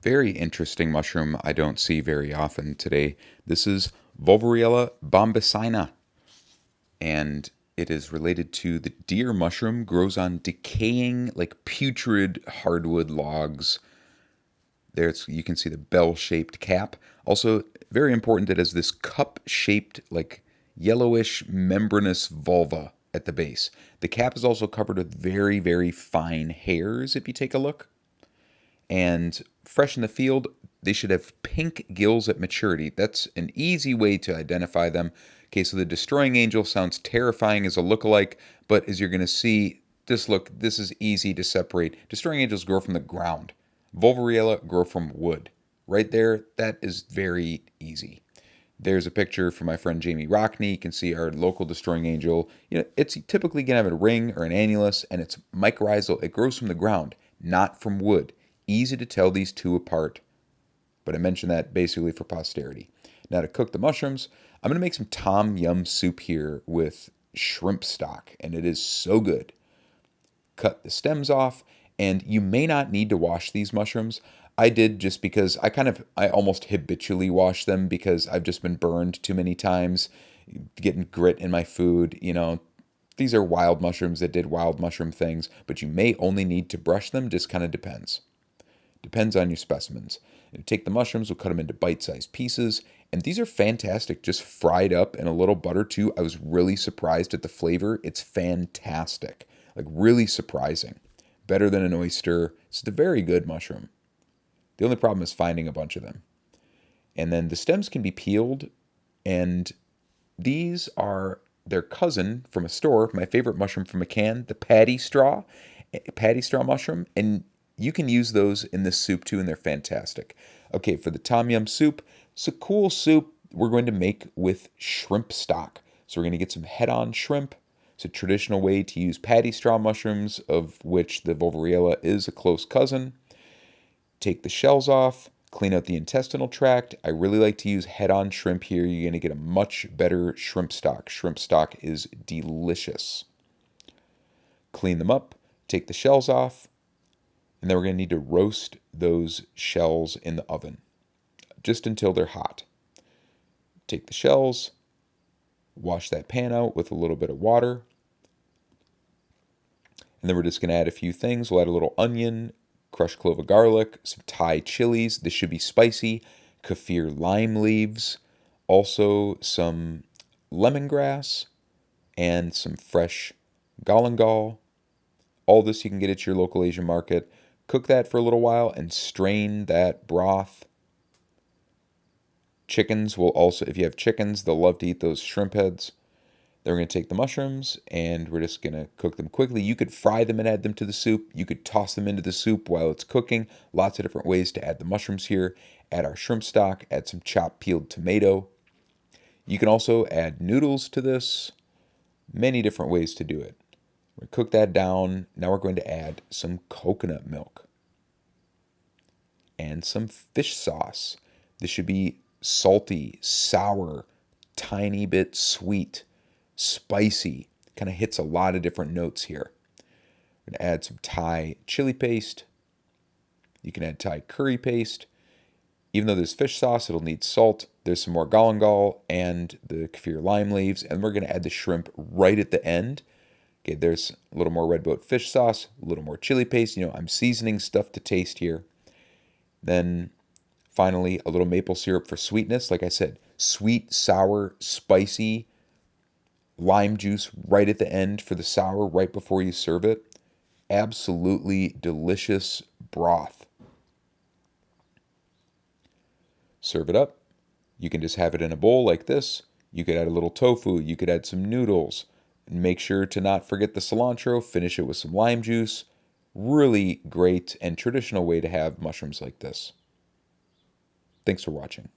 Very interesting mushroom I don't see very often today. This is Volvariella bombycina, and it is related to the deer mushroom, grows on decaying, like putrid hardwood logs. There's you can see the bell-shaped cap. Also, very important, it has this cup-shaped, like yellowish membranous vulva at the base. The cap is also covered with very, very fine hairs if you take a look. And fresh in the field, they should have pink gills at maturity. That's an easy way to identify them. Okay, so the Destroying Angel sounds terrifying as a lookalike, but as you're going to see, this is easy to separate. Destroying Angels grow from the ground. Volvariella grow from wood. Right there, that is very easy. There's a picture from my friend Jamie Rockney. You can see our local Destroying Angel. It's typically going to have a ring or an annulus, and it's mycorrhizal. It grows from the ground, not from wood. Easy to tell these two apart, but I mentioned that basically for posterity. Now to cook the mushrooms, I'm going to make some tom yum soup here with shrimp stock, and it is so good. Cut the stems off, and you may not need to wash these mushrooms. I did just because I almost habitually wash them because I've just been burned too many times, getting grit in my food. These are wild mushrooms that did wild mushroom things, but you may only need to brush them, just kind of depends. Depends on your specimens. And take the mushrooms, we'll cut them into bite-sized pieces, and these are fantastic, just fried up in a little butter too. I was really surprised at the flavor. It's fantastic, like really surprising. Better than an oyster. It's a very good mushroom. The only problem is finding a bunch of them. And then the stems can be peeled, and these are their cousin from a store, my favorite mushroom from a can, the paddy straw mushroom, and you can use those in this soup too, and they're fantastic. Okay, for the tom yum soup, it's a cool soup we're going to make with shrimp stock. So we're going to get some head-on shrimp. It's a traditional way to use paddy straw mushrooms, of which the Volvariella is a close cousin. Take the shells off, clean out the intestinal tract. I really like to use head-on shrimp here. You're going to get a much better shrimp stock. Shrimp stock is delicious. Clean them up, take the shells off, and then we're going to need to roast those shells in the oven just until they're hot. Take the shells, wash that pan out with a little bit of water, and then we're just going to add a few things. We'll add a little onion, crushed clove of garlic, some Thai chilies. This should be spicy. Kaffir lime leaves, also some lemongrass, and some fresh galangal. All this you can get at your local Asian market. Cook that for a little while and strain that broth. Chickens will also, if you have chickens, they'll love to eat those shrimp heads. Then we're going to take the mushrooms and we're just going to cook them quickly. You could fry them and add them to the soup. You could toss them into the soup while it's cooking. Lots of different ways to add the mushrooms here. Add our shrimp stock, add some chopped peeled tomato. You can also add noodles to this. Many different ways to do it. We're going to cook that down. Now we're going to add some coconut milk and some fish sauce. This should be salty, sour, tiny bit sweet, spicy. Kind of hits a lot of different notes here. We're going to add some Thai chili paste. You can add Thai curry paste. Even though there's fish sauce, it'll need salt. There's some more galangal and the kaffir lime leaves. And we're going to add the shrimp right at the end. Okay, there's a little more red boat fish sauce, a little more chili paste. I'm seasoning stuff to taste here. Then finally, a little maple syrup for sweetness. Like I said, sweet, sour, spicy. Lime juice right at the end for the sour, right before you serve it. Absolutely delicious broth. Serve it up. You can just have it in a bowl like this. You could add a little tofu. You could add some noodles. Make sure to not forget the cilantro. Finish it with some lime juice. Really great and traditional way to have mushrooms like this. Thanks for watching.